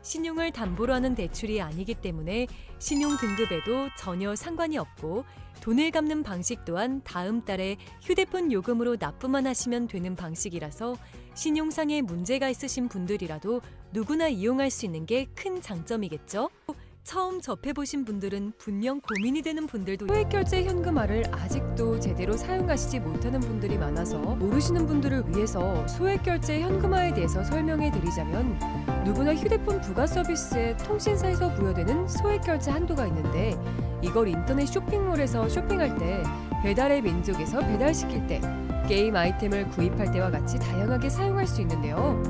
신용을 담보로 하는 대출이 아니기 때문에 신용 등급에도 전혀 상관이 없고 돈을 갚는 방식 또한 다음 달에 휴대폰 요금으로 납부만 하시면 되는 방식이라서 신용상에 문제가 있으신 분들이라도 누구나 이용할 수 있는 게 큰 장점이겠죠? 처음 접해보신 분들은 분명 고민이 되는 분들도 소액결제 현금화를 아직도 제대로 사용하시지 못하는 분들이 많아서 모르시는 분들을 위해서 소액결제 현금화에 대해서 설명해 드리자면 누구나 휴대폰 부가 서비스에 통신사에서 부여되는 소액결제 한도가 있는데 이걸 인터넷 쇼핑몰에서 쇼핑할 때 배달의 민족에서 배달시킬 때 게임 아이템을 구입할 때와 같이 다양하게 사용할 수 있는데요.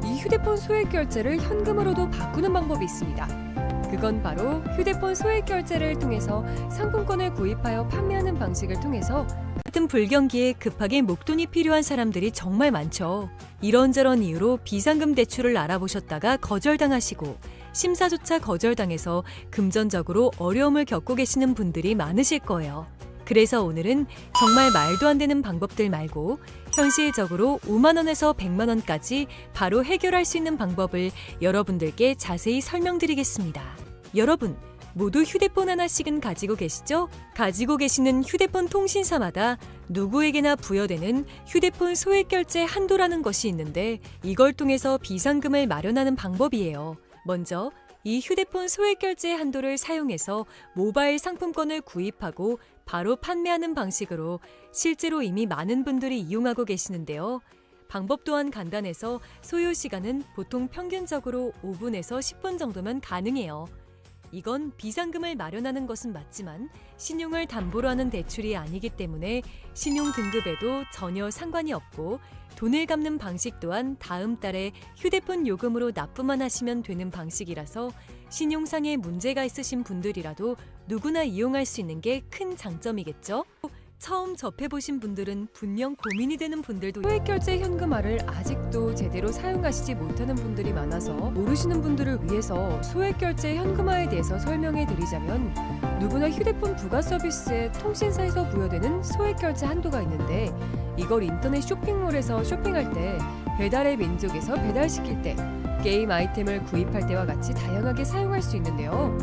이 휴대폰 소액결제를 현금으로도 바꾸는 방법이 있습니다. 그건 바로 휴대폰 소액결제를 통해서 상품권을 구입하여 판매하는 방식을 통해서 같은 불경기에 급하게 목돈이 필요한 사람들이 정말 많죠. 이런저런 이유로 비상금 대출을 알아보셨다가 거절당하시고 심사조차 거절당해서 금전적으로 어려움을 겪고 계시는 분들이 많으실 거예요. 그래서 오늘은 정말 말도 안 되는 방법들 말고 현실적으로 5만 원에서 100만 원까지 바로 해결할 수 있는 방법을 여러분들께 자세히 설명드리겠습니다. 여러분, 모두 휴대폰 하나씩은 가지고 계시죠? 가지고 계시는 휴대폰 통신사마다 누구에게나 부여되는 휴대폰 소액결제 한도라는 것이 있는데 이걸 통해서 비상금을 마련하는 방법이에요. 먼저 이 휴대폰 소액결제 한도를 사용해서 모바일 상품권을 구입하고 바로 판매하는 방식으로 실제로 이미 많은 분들이 이용하고 계시는데요. 방법 또한 간단해서 소요 시간은 보통 평균적으로 5분에서 10분 정도면 가능해요. 이건 비상금을 마련하는 것은 맞지만 신용을 담보로 하는 대출이 아니기 때문에 신용 등급에도 전혀 상관이 없고 돈을 갚는 방식 또한 다음 달에 휴대폰 요금으로 납부만 하시면 되는 방식이라서 신용상에 문제가 있으신 분들이라도 누구나 이용할 수 있는 게 큰 장점이겠죠? 처음 접해보신 분들은 분명 고민이 되는 분들도 소액결제 현금화를 아직도 제대로 사용하시지 못하는 분들이 많아서 모르시는 분들을 위해서 소액결제 현금화에 대해서 설명해 드리자면 누구나 휴대폰 부가 서비스에 통신사에서 부여되는 소액결제 한도가 있는데 이걸 인터넷 쇼핑몰에서 쇼핑할 때 배달의 민족에서 배달시킬 때 게임 아이템을 구입할 때와 같이 다양하게 사용할 수 있는데요.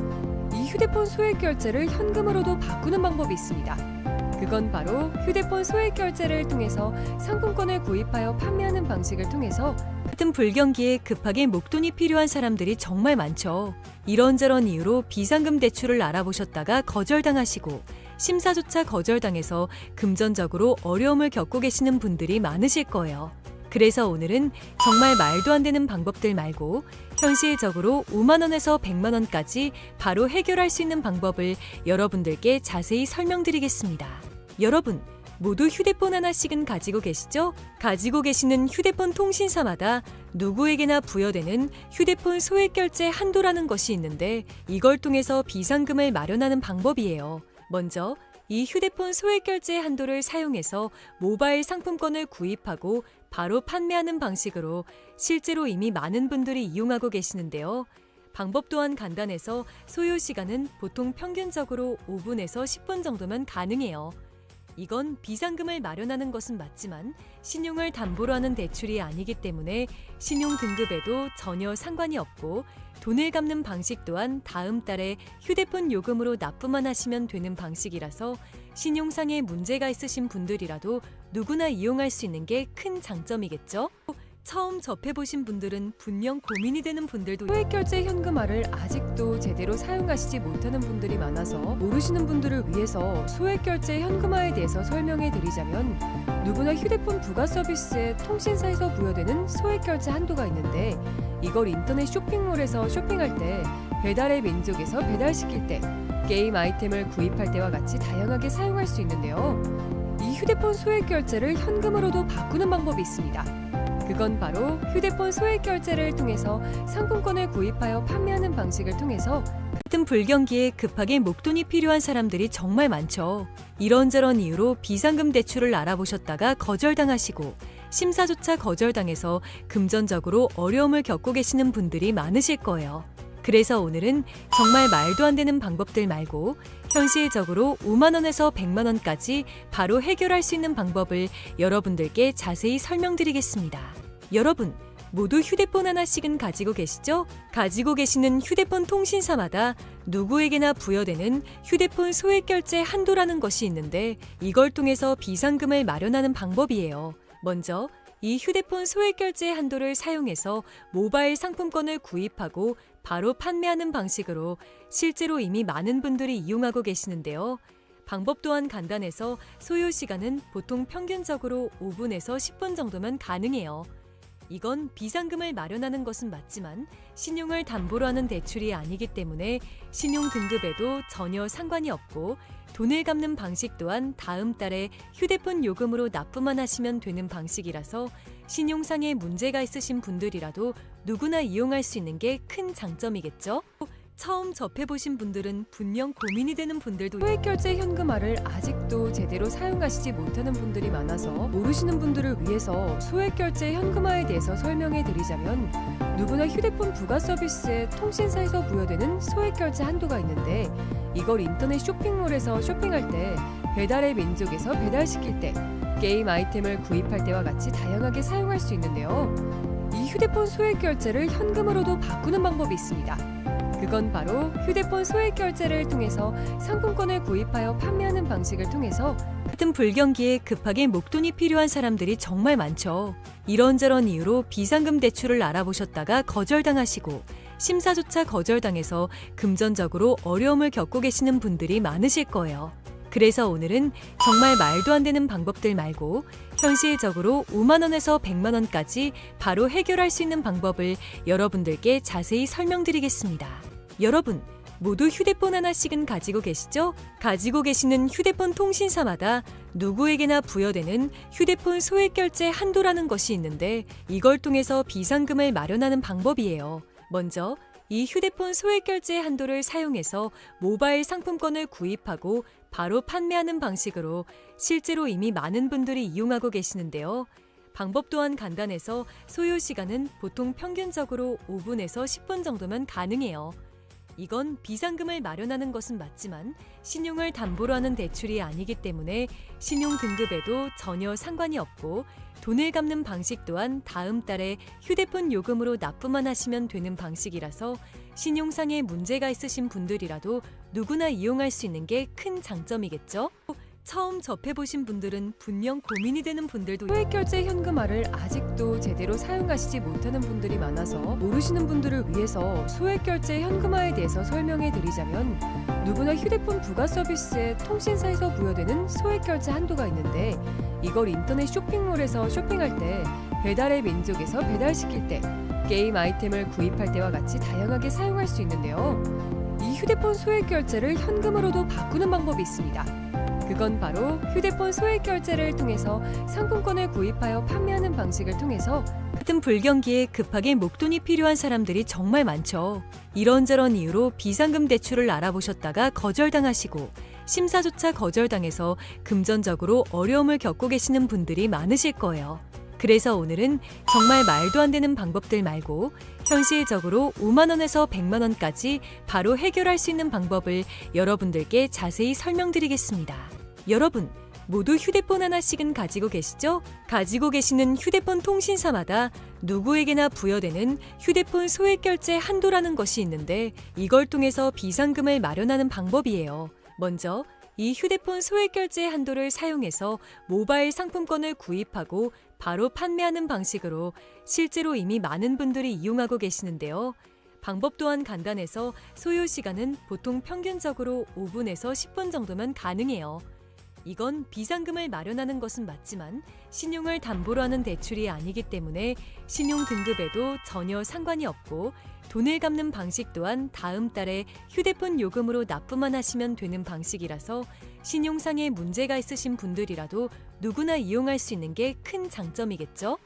이 휴대폰 소액결제를 현금으로도 바꾸는 방법이 있습니다. 그건 바로 휴대폰 소액결제를 통해서 상품권을 구입하여 판매하는 방식을 통해서 같은 불경기에 급하게 목돈이 필요한 사람들이 정말 많죠. 이런저런 이유로 비상금 대출을 알아보셨다가 거절당하시고 심사조차 거절당해서 금전적으로 어려움을 겪고 계시는 분들이 많으실 거예요. 그래서 오늘은 정말 말도 안 되는 방법들 말고 현실적으로 5만 원에서 100만 원까지 바로 해결할 수 있는 방법을 여러분들께 자세히 설명드리겠습니다. 여러분, 모두 휴대폰 하나씩은 가지고 계시죠? 가지고 계시는 휴대폰 통신사마다 누구에게나 부여되는 휴대폰 소액결제 한도라는 것이 있는데 이걸 통해서 비상금을 마련하는 방법이에요. 먼저 이 휴대폰 소액결제 한도를 사용해서 모바일 상품권을 구입하고 바로 판매하는 방식으로 실제로 이미 많은 분들이 이용하고 계시는데요. 방법 또한 간단해서 소요 시간은 보통 평균적으로 5분에서 10분 정도면 가능해요. 이건 비상금을 마련하는 것은 맞지만 신용을 담보로 하는 대출이 아니기 때문에 신용 등급에도 전혀 상관이 없고 돈을 갚는 방식 또한 다음 달에 휴대폰 요금으로 납부만 하시면 되는 방식이라서 신용상에 문제가 있으신 분들이라도 누구나 이용할 수 있는 게 큰 장점이겠죠? 처음 접해보신 분들은 분명 고민이 되는 분들도 소액결제 현금화를 아직도 제대로 사용하시지 못하는 분들이 많아서 모르시는 분들을 위해서 소액결제 현금화에 대해서 설명해 드리자면 누구나 휴대폰 부가 서비스에 통신사에서 부여되는 소액결제 한도가 있는데 이걸 인터넷 쇼핑몰에서 쇼핑할 때 배달의 민족에서 배달시킬 때 게임 아이템을 구입할 때와 같이 다양하게 사용할 수 있는데요. 이 휴대폰 소액결제를 현금으로도 바꾸는 방법이 있습니다. 그건 바로 휴대폰 소액결제를 통해서 상품권을 구입하여 판매하는 방식을 통해서 같은 불경기에 급하게 목돈이 필요한 사람들이 정말 많죠. 이런저런 이유로 비상금 대출을 알아보셨다가 거절당하시고 심사조차 거절당해서 금전적으로 어려움을 겪고 계시는 분들이 많으실 거예요. 그래서 오늘은 정말 말도 안 되는 방법들 말고 현실적으로 5만 원에서 100만 원까지 바로 해결할 수 있는 방법을 여러분들께 자세히 설명드리겠습니다. 여러분, 모두 휴대폰 하나씩은 가지고 계시죠? 가지고 계시는 휴대폰 통신사마다 누구에게나 부여되는 휴대폰 소액 결제 한도라는 것이 있는데 이걸 통해서 비상금을 마련하는 방법이에요. 먼저 이 휴대폰 소액 결제 한도를 사용해서 모바일 상품권을 구입하고 바로 판매하는 방식으로 실제로 이미 많은 분들이 이용하고 계시는데요. 방법 또한 간단해서 소요 시간은 보통 평균적으로 5분에서 10분 정도면 가능해요. 이건 비상금을 마련하는 것은 맞지만 신용을 담보로 하는 대출이 아니기 때문에 신용 등급에도 전혀 상관이 없고 돈을 갚는 방식 또한 다음 달에 휴대폰 요금으로 납부만 하시면 되는 방식이라서 신용상에 문제가 있으신 분들이라도 누구나 이용할 수 있는 게 큰 장점이겠죠? 처음 접해보신 분들은 분명 고민이 되는 분들도 소액결제 현금화를 아직도 제대로 사용하시지 못하는 분들이 많아서 모르시는 분들을 위해서 소액결제 현금화에 대해서 설명해 드리자면 누구나 휴대폰 부가 서비스에 통신사에서 부여되는 소액결제 한도가 있는데 이걸 인터넷 쇼핑몰에서 쇼핑할 때 배달의 민족에서 배달시킬 때 게임 아이템을 구입할 때와 같이 다양하게 사용할 수 있는데요. 이 휴대폰 소액결제를 현금으로도 바꾸는 방법이 있습니다. 그건 바로 휴대폰 소액 결제를 통해서 상품권을 구입하여 판매하는 방식을 통해서 같은 불경기에 급하게 목돈이 필요한 사람들이 정말 많죠. 이런저런 이유로 비상금 대출을 알아보셨다가 거절당하시고 심사조차 거절당해서 금전적으로 어려움을 겪고 계시는 분들이 많으실 거예요. 그래서 오늘은 정말 말도 안 되는 방법들 말고 현실적으로 5만 원에서 100만 원까지 바로 해결할 수 있는 방법을 여러분들께 자세히 설명드리겠습니다. 여러분, 모두 휴대폰 하나씩은 가지고 계시죠? 가지고 계시는 휴대폰 통신사마다 누구에게나 부여되는 휴대폰 소액 결제 한도라는 것이 있는데 이걸 통해서 비상금을 마련하는 방법이에요. 먼저 이 휴대폰 소액 결제 한도를 사용해서 모바일 상품권을 구입하고 바로 판매하는 방식으로 실제로 이미 많은 분들이 이용하고 계시는데요. 방법 또한 간단해서 소요 시간은 보통 평균적으로 5분에서 10분 정도면 가능해요. 이건 비상금을 마련하는 것은 맞지만 신용을 담보로 하는 대출이 아니기 때문에 신용 등급에도 전혀 상관이 없고 돈을 갚는 방식 또한 다음 달에 휴대폰 요금으로 납부만 하시면 되는 방식이라서 신용상에 문제가 있으신 분들이라도 누구나 이용할 수 있는 게 큰 장점이겠죠? 처음 접해보신 분들은 분명 고민이 되는 분들도 소액결제 현금화를 아직도 제대로 사용하시지 못하는 분들이 많아서 모르시는 분들을 위해서 소액결제 현금화에 대해서 설명해 드리자면 누구나 휴대폰 부가 서비스에 통신사에서 부여되는 소액결제 한도가 있는데 이걸 인터넷 쇼핑몰에서 쇼핑할 때 배달의 민족에서 배달시킬 때 게임 아이템을 구입할 때와 같이 다양하게 사용할 수 있는데요. 이 휴대폰 소액결제를 현금으로도 바꾸는 방법이 있습니다. 그건 바로 휴대폰 소액 결제를 통해서 상품권을 구입하여 판매하는 방식을 통해서 같은 불경기에 급하게 목돈이 필요한 사람들이 정말 많죠. 이런저런 이유로 비상금 대출을 알아보셨다가 거절당하시고 심사조차 거절당해서 금전적으로 어려움을 겪고 계시는 분들이 많으실 거예요. 그래서 오늘은 정말 말도 안 되는 방법들 말고 현실적으로 5만 원에서 100만 원까지 바로 해결할 수 있는 방법을 여러분들께 자세히 설명드리겠습니다. 여러분, 모두 휴대폰 하나씩은 가지고 계시죠? 가지고 계시는 휴대폰 통신사마다 누구에게나 부여되는 휴대폰 소액 결제 한도라는 것이 있는데 이걸 통해서 비상금을 마련하는 방법이에요. 먼저 이 휴대폰 소액 결제 한도를 사용해서 모바일 상품권을 구입하고 바로 판매하는 방식으로 실제로 이미 많은 분들이 이용하고 계시는데요. 방법 또한 간단해서 소요 시간은 보통 평균적으로 5분에서 10분 정도면 가능해요. 이건 비상금을 마련하는 것은 맞지만 신용을 담보로 하는 대출이 아니기 때문에 신용 등급에도 전혀 상관이 없고 돈을 갚는 방식 또한 다음 달에 휴대폰 요금으로 납부만 하시면 되는 방식이라서 신용상에 문제가 있으신 분들이라도 누구나 이용할 수 있는 게 큰 장점이겠죠?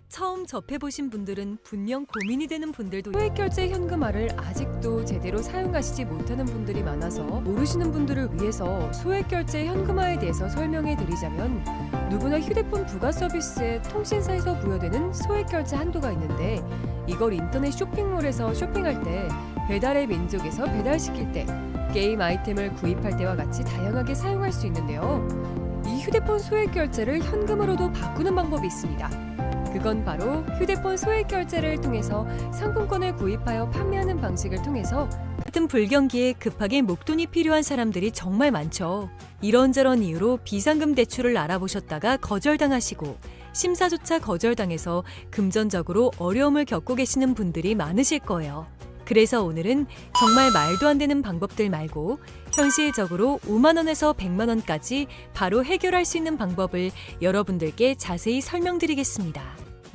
처음 접해보신 분들은 분명 고민이 되는 분들도 소액결제 현금화를 아직도 제대로 사용하시지 못하는 분들이 많아서 모르시는 분들을 위해서 소액결제 현금화에 대해서 설명해 드리자면 누구나 휴대폰 부가 서비스에 통신사에서 부여되는 소액결제 한도가 있는데 이걸 인터넷 쇼핑몰에서 쇼핑할 때 배달의 민족에서 배달시킬 때 게임 아이템을 구입할 때와 같이 다양하게 사용할 수 있는데요. 이 휴대폰 소액결제를 현금으로도 바꾸는 방법이 있습니다. 그건 바로 휴대폰 소액 결제를 통해서 상품권을 구입하여 판매하는 방식을 통해서 같은 불경기에 급하게 목돈이 필요한 사람들이 정말 많죠. 이런저런 이유로 비상금 대출을 알아보셨다가 거절당하시고 심사조차 거절당해서 금전적으로 어려움을 겪고 계시는 분들이 많으실 거예요. 그래서 오늘은 정말 말도 안 되는 방법들 말고 현실적으로 5만 원에서 100만 원까지 바로 해결할 수 있는 방법을 여러분들께 자세히 설명드리겠습니다.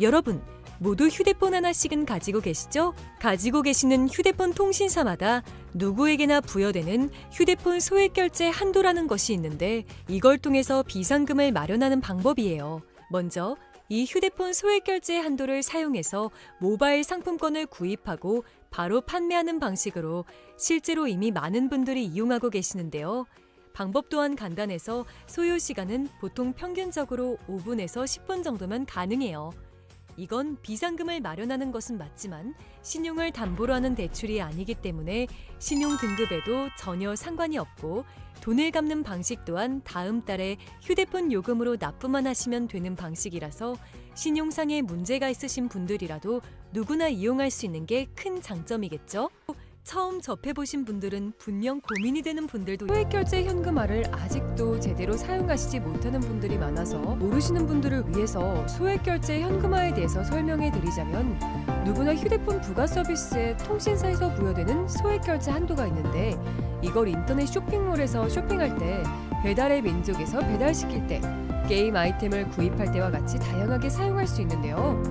여러분, 모두 휴대폰 하나씩은 가지고 계시죠? 가지고 계시는 휴대폰 통신사마다 누구에게나 부여되는 휴대폰 소액 결제 한도라는 것이 있는데 이걸 통해서 비상금을 마련하는 방법이에요. 먼저 이 휴대폰 소액 결제 한도를 사용해서 모바일 상품권을 구입하고 바로 판매하는 방식으로 실제로 이미 많은 분들이 이용하고 계시는데요. 방법 또한 간단해서 소요 시간은 보통 평균적으로 5분에서 10분 정도면 가능해요. 이건 비상금을 마련하는 것은 맞지만 신용을 담보로 하는 대출이 아니기 때문에 신용 등급에도 전혀 상관이 없고 돈을 갚는 방식 또한 다음 달에 휴대폰 요금으로 납부만 하시면 되는 방식이라서 신용상에 문제가 있으신 분들이라도 누구나 이용할 수 있는 게 큰 장점이겠죠? 처음 접해보신 분들은 분명 고민이 되는 분들도 소액결제 현금화를 아직도 제대로 사용하시지 못하는 분들이 많아서 모르시는 분들을 위해서 소액결제 현금화에 대해서 설명해 드리자면 누구나 휴대폰 부가 서비스에 통신사에서 부여되는 소액결제 한도가 있는데 이걸 인터넷 쇼핑몰에서 쇼핑할 때 배달의 민족에서 배달시킬 때 게임 아이템을 구입할 때와 같이 다양하게 사용할 수 있는데요.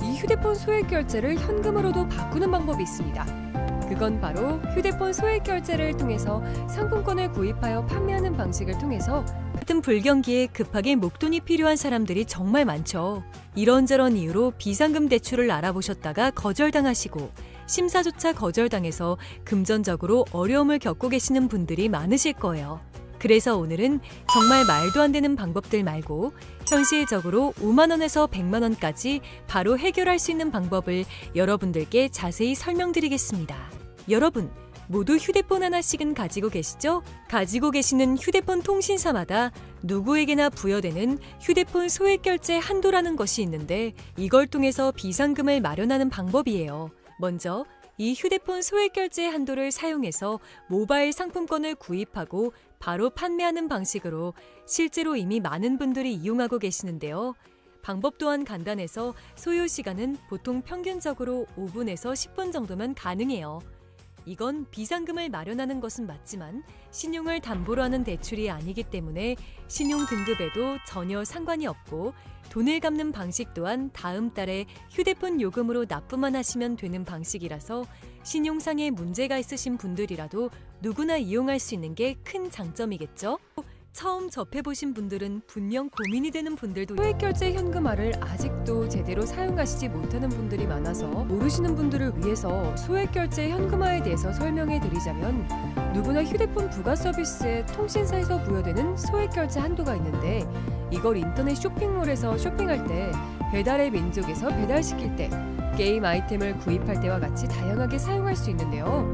이 휴대폰 소액결제를 현금으로도 바꾸는 방법이 있습니다. 그건 바로 휴대폰 소액 결제를 통해서 상품권을 구입하여 판매하는 방식을 통해서 같은 불경기에 급하게 목돈이 필요한 사람들이 정말 많죠. 이런저런 이유로 비상금 대출을 알아보셨다가 거절당하시고 심사조차 거절당해서 금전적으로 어려움을 겪고 계시는 분들이 많으실 거예요. 그래서 오늘은 정말 말도 안 되는 방법들 말고 현실적으로 5만 원에서 100만 원까지 바로 해결할 수 있는 방법을 여러분들께 자세히 설명드리겠습니다. 여러분, 모두 휴대폰 하나씩은 가지고 계시죠? 가지고 계시는 휴대폰 통신사마다 누구에게나 부여되는 휴대폰 소액 결제 한도라는 것이 있는데 이걸 통해서 비상금을 마련하는 방법이에요. 먼저 이 휴대폰 소액 결제 한도를 사용해서 모바일 상품권을 구입하고 바로 판매하는 방식으로 실제로 이미 많은 분들이 이용하고 계시는데요. 방법 또한 간단해서 소요 시간은 보통 평균적으로 5분에서 10분 정도면 가능해요. 이건 비상금을 마련하는 것은 맞지만 신용을 담보로 하는 대출이 아니기 때문에 신용 등급에도 전혀 상관이 없고 돈을 갚는 방식 또한 다음 달에 휴대폰 요금으로 납부만 하시면 되는 방식이라서 신용상에 문제가 있으신 분들이라도 누구나 이용할 수 있는 게 큰 장점이겠죠? 처음 접해보신 분들은 분명 고민이 되는 분들도 소액결제 현금화를 아직도 제대로 사용하시지 못하는 분들이 많아서 모르시는 분들을 위해서 소액결제 현금화에 대해서 설명해 드리자면 누구나 휴대폰 부가 서비스에 통신사에서 부여되는 소액결제 한도가 있는데 이걸 인터넷 쇼핑몰에서 쇼핑할 때 배달의 민족에서 배달시킬 때 게임 아이템을 구입할 때와 같이 다양하게 사용할 수 있는데요.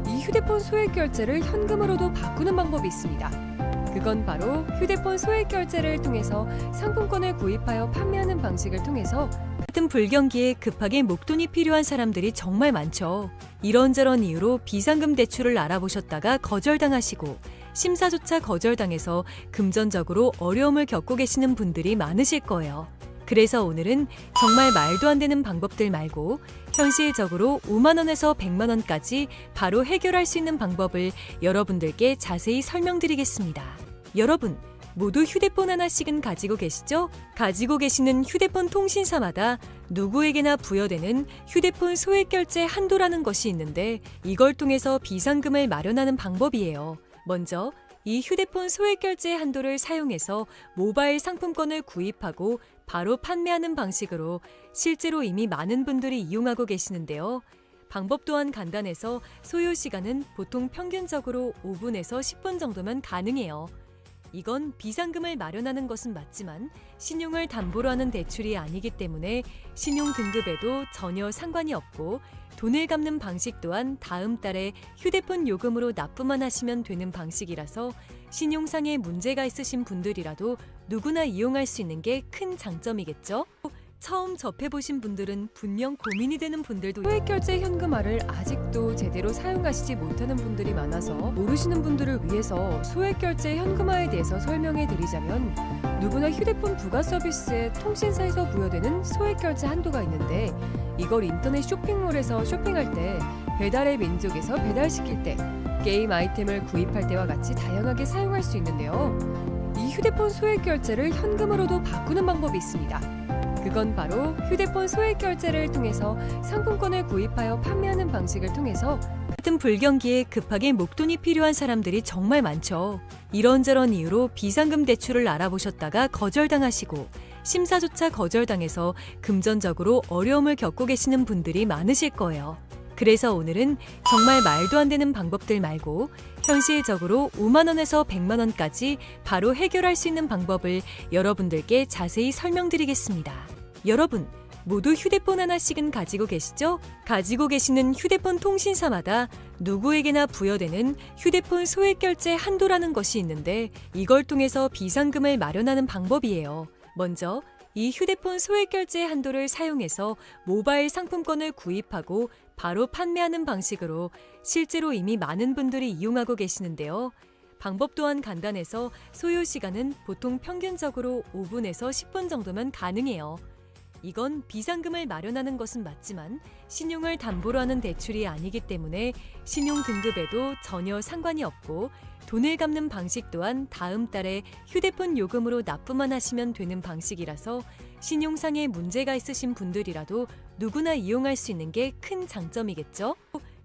이 휴대폰 소액결제를 현금으로도 바꾸는 방법이 있습니다. 그건 바로 휴대폰 소액 결제를 통해서 상품권을 구입하여 판매하는 방식을 통해서 같은 불경기에 급하게 목돈이 필요한 사람들이 정말 많죠. 이런저런 이유로 비상금 대출을 알아보셨다가 거절당하시고 심사조차 거절당해서 금전적으로 어려움을 겪고 계시는 분들이 많으실 거예요. 그래서 오늘은 정말 말도 안 되는 방법들 말고 현실적으로 5만 원에서 100만 원까지 바로 해결할 수 있는 방법을 여러분들께 자세히 설명드리겠습니다. 여러분, 모두 휴대폰 하나씩은 가지고 계시죠? 가지고 계시는 휴대폰 통신사마다 누구에게나 부여되는 휴대폰 소액 결제 한도라는 것이 있는데 이걸 통해서 비상금을 마련하는 방법이에요. 먼저 이 휴대폰 소액 결제 한도를 사용해서 모바일 상품권을 구입하고 바로 판매하는 방식으로 실제로 이미 많은 분들이 이용하고 계시는데요. 방법 또한 간단해서 소요 시간은 보통 평균적으로 5분에서 10분 정도면 가능해요. 이건 비상금을 마련하는 것은 맞지만 신용을 담보로 하는 대출이 아니기 때문에 신용 등급에도 전혀 상관이 없고 돈을 갚는 방식 또한 다음 달에 휴대폰 요금으로 납부만 하시면 되는 방식이라서 신용상에 문제가 있으신 분들이라도 누구나 이용할 수 있는 게 큰 장점이겠죠? 처음 접해보신 분들은 분명 고민이 되는 분들도 소액결제 현금화를 아직도 제대로 사용하시지 못하는 분들이 많아서 모르시는 분들을 위해서 소액결제 현금화에 대해서 설명해 드리자면 누구나 휴대폰 부가 서비스에 통신사에서 부여되는 소액결제 한도가 있는데 이걸 인터넷 쇼핑몰에서 쇼핑할 때 배달의 민족에서 배달시킬 때 게임 아이템을 구입할 때와 같이 다양하게 사용할 수 있는데요. 이 휴대폰 소액결제를 현금으로도 바꾸는 방법이 있습니다. 그건 바로 휴대폰 소액결제를 통해서 상품권을 구입하여 판매하는 방식을 통해서 같은 불경기에 급하게 목돈이 필요한 사람들이 정말 많죠. 이런저런 이유로 비상금 대출을 알아보셨다가 거절당하시고 심사조차 거절당해서 금전적으로 어려움을 겪고 계시는 분들이 많으실 거예요. 그래서 오늘은 정말 말도 안 되는 방법들 말고 현실적으로 5만 원에서 100만 원까지 바로 해결할 수 있는 방법을 여러분들께 자세히 설명드리겠습니다. 여러분, 모두 휴대폰 하나씩은 가지고 계시죠? 가지고 계시는 휴대폰 통신사마다 누구에게나 부여되는 휴대폰 소액결제 한도라는 것이 있는데 이걸 통해서 비상금을 마련하는 방법이에요. 먼저 이 휴대폰 소액결제 한도를 사용해서 모바일 상품권을 구입하고 바로 판매하는 방식으로 실제로 이미 많은 분들이 이용하고 계시는데요. 방법 또한 간단해서 소요 시간은 보통 평균적으로 5분에서 10분 정도면 가능해요. 이건 비상금을 마련하는 것은 맞지만 신용을 담보로 하는 대출이 아니기 때문에 신용 등급에도 전혀 상관이 없고 돈을 갚는 방식 또한 다음 달에 휴대폰 요금으로 납부만 하시면 되는 방식이라서 신용상에 문제가 있으신 분들이라도 누구나 이용할 수 있는 게 큰 장점이겠죠?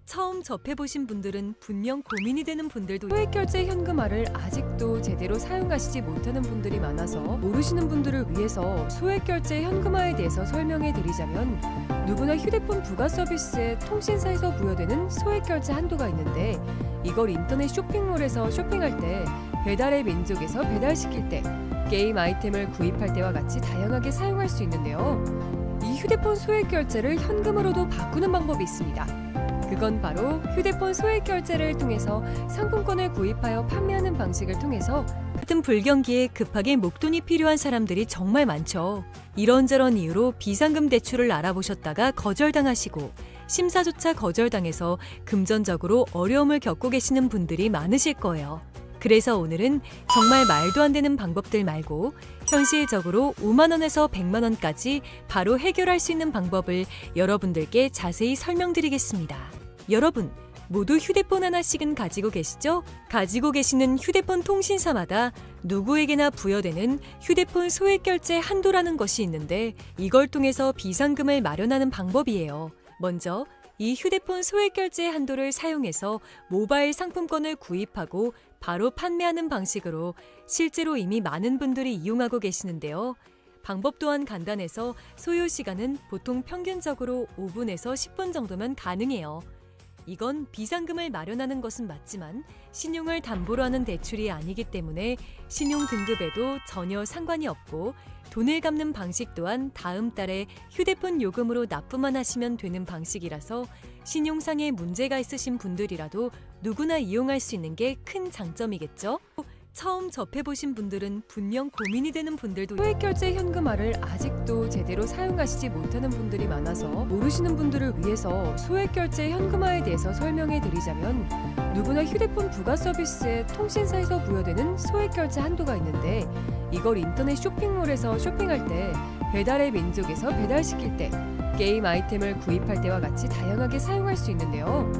처음 접해보신 분들은 분명 고민이 되는 분들도 소액결제 현금화를 아직도 제대로 사용하시지 못하는 분들이 많아서 모르시는 분들을 위해서 소액결제 현금화에 대해서 설명해 드리자면 누구나 휴대폰 부가 서비스에 통신사에서 부여되는 소액결제 한도가 있는데 이걸 인터넷 쇼핑몰에서 쇼핑할 때 배달의 민족에서 배달시킬 때 게임 아이템을 구입할 때와 같이 다양하게 사용할 수 있는데요. 이 휴대폰 소액결제를 현금으로도 바꾸는 방법이 있습니다. 그건 바로 휴대폰 소액결제를 통해서 상품권을 구입하여 판매하는 방식을 통해서 같은 불경기에 급하게 목돈이 필요한 사람들이 정말 많죠. 이런저런 이유로 비상금 대출을 알아보셨다가 거절당하시고 심사조차 거절당해서 금전적으로 어려움을 겪고 계시는 분들이 많으실 거예요. 그래서 오늘은 정말 말도 안 되는 방법들 말고 현실적으로 5만 원에서 100만 원까지 바로 해결할 수 있는 방법을 여러분들께 자세히 설명드리겠습니다. 여러분, 모두 휴대폰 하나씩은 가지고 계시죠? 가지고 계시는 휴대폰 통신사마다 누구에게나 부여되는 휴대폰 소액결제 한도라는 것이 있는데 이걸 통해서 비상금을 마련하는 방법이에요. 먼저 이 휴대폰 소액결제 한도를 사용해서 모바일 상품권을 구입하고 바로 판매하는 방식으로 실제로 이미 많은 분들이 이용하고 계시는데요. 방법 또한 간단해서 소요 시간은 보통 평균적으로 5분에서 10분 정도면 가능해요. 이건 비상금을 마련하는 것은 맞지만 신용을 담보로 하는 대출이 아니기 때문에 신용 등급에도 전혀 상관이 없고 돈을 갚는 방식 또한 다음 달에 휴대폰 요금으로 납부만 하시면 되는 방식이라서 신용상에 문제가 있으신 분들이라도 누구나 이용할 수 있는 게 큰 장점이겠죠? 처음 접해보신 분들은 분명 고민이 되는 분들도 소액결제 현금화를 아직도 제대로 사용하시지 못하는 분들이 많아서 모르시는 분들을 위해서 소액결제 현금화에 대해서 설명해 드리자면 누구나 휴대폰 부가 서비스에 통신사에서 부여되는 소액결제 한도가 있는데 이걸 인터넷 쇼핑몰에서 쇼핑할 때 배달의 민족에서 배달시킬 때 게임 아이템을 구입할 때와 같이 다양하게 사용할 수 있는데요.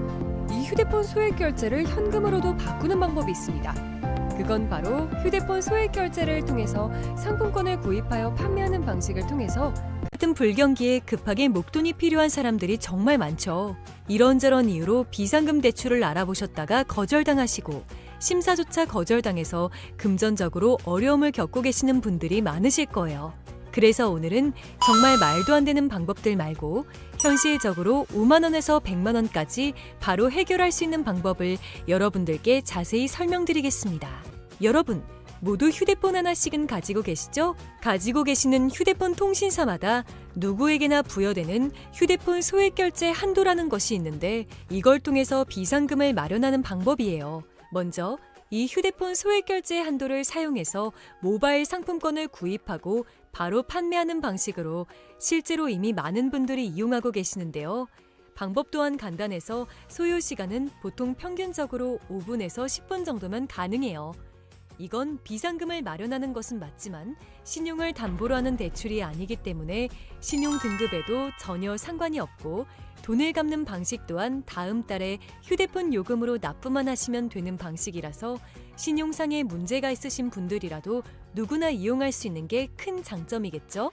이 휴대폰 소액결제를 현금으로도 바꾸는 방법이 있습니다. 그건 바로 휴대폰 소액결제를 통해서 상품권을 구입하여 판매하는 방식을 통해서 같은 불경기에 급하게 목돈이 필요한 사람들이 정말 많죠. 이런저런 이유로 비상금 대출을 알아보셨다가 거절당하시고 심사조차 거절당해서 금전적으로 어려움을 겪고 계시는 분들이 많으실 거예요. 그래서 오늘은 정말 말도 안 되는 방법들 말고 현실적으로 5만 원에서 100만 원까지 바로 해결할 수 있는 방법을 여러분들께 자세히 설명드리겠습니다. 여러분, 모두 휴대폰 하나씩은 가지고 계시죠? 가지고 계시는 휴대폰 통신사마다 누구에게나 부여되는 휴대폰 소액결제 한도라는 것이 있는데 이걸 통해서 비상금을 마련하는 방법이에요. 먼저 이 휴대폰 소액결제 한도를 사용해서 모바일 상품권을 구입하고 바로 판매하는 방식으로 실제로 이미 많은 분들이 이용하고 계시는데요. 방법 또한 간단해서 소요 시간은 보통 평균적으로 5분에서 10분 정도면 가능해요. 이건 비상금을 마련하는 것은 맞지만 신용을 담보로 하는 대출이 아니기 때문에 신용 등급에도 전혀 상관이 없고 돈을 갚는 방식 또한 다음 달에 휴대폰 요금으로 납부만 하시면 되는 방식이라서 신용상에 문제가 있으신 분들이라도 누구나 이용할 수 있는 게 큰 장점이겠죠?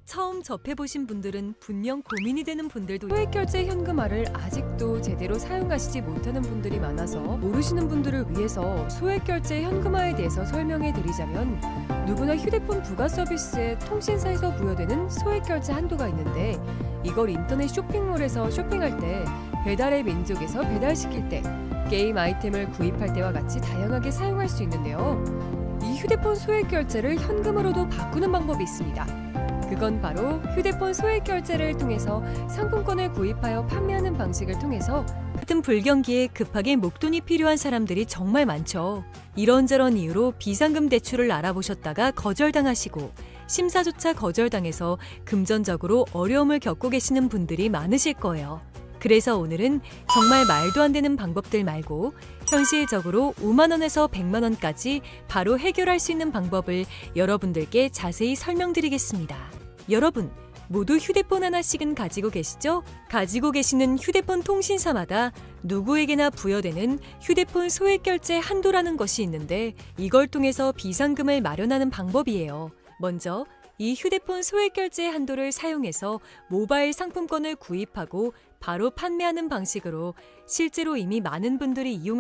처음 접해보신 분들은 분명 고민이 되는 분들도 소액결제 현금화를 아직도 제대로 사용하시지 못하는 분들이 많아서 모르시는 분들을 위해서 소액결제 현금화에 대해서 설명해 드리자면 누구나 휴대폰 부가 서비스에 통신사에서 부여되는 소액결제 한도가 있는데 이걸 인터넷 쇼핑몰에서 쇼핑할 때 배달의 민족에서 배달시킬 때 게임 아이템을 구입할 때와 같이 다양하게 사용할 수 있는데요. 이 휴대폰 소액결제를 현금으로도 바꾸는 방법이 있습니다. 그건 바로 휴대폰 소액결제를 통해서 상품권을 구입하여 판매하는 방식을 통해서 같은 불경기에 급하게 목돈이 필요한 사람들이 정말 많죠. 이런저런 이유로 비상금 대출을 알아보셨다가 거절당하시고 심사조차 거절당해서 금전적으로 어려움을 겪고 계시는 분들이 많으실 거예요. 그래서 오늘은 정말 말도 안 되는 방법들 말고 현실적으로 5만 원에서 100만 원까지 바로 해결할 수 있는 방법을 여러분들께 자세히 설명드리겠습니다. 여러분, 모두 휴대폰 하나씩은 가지고 계시죠? 가지고 계시는 휴대폰 통신사마다 누구에게나 부여되는 휴대폰 소액결제 한도라는 것이 있는데 이걸 통해서 비상금을 마련하는 방법이에요. 먼저 이 휴대폰 소액결제 한도를 사용해서 모바일 상품권을 구입하고 바로 판매하는 방식으로 실제로 이미 많은 분들이 이용하고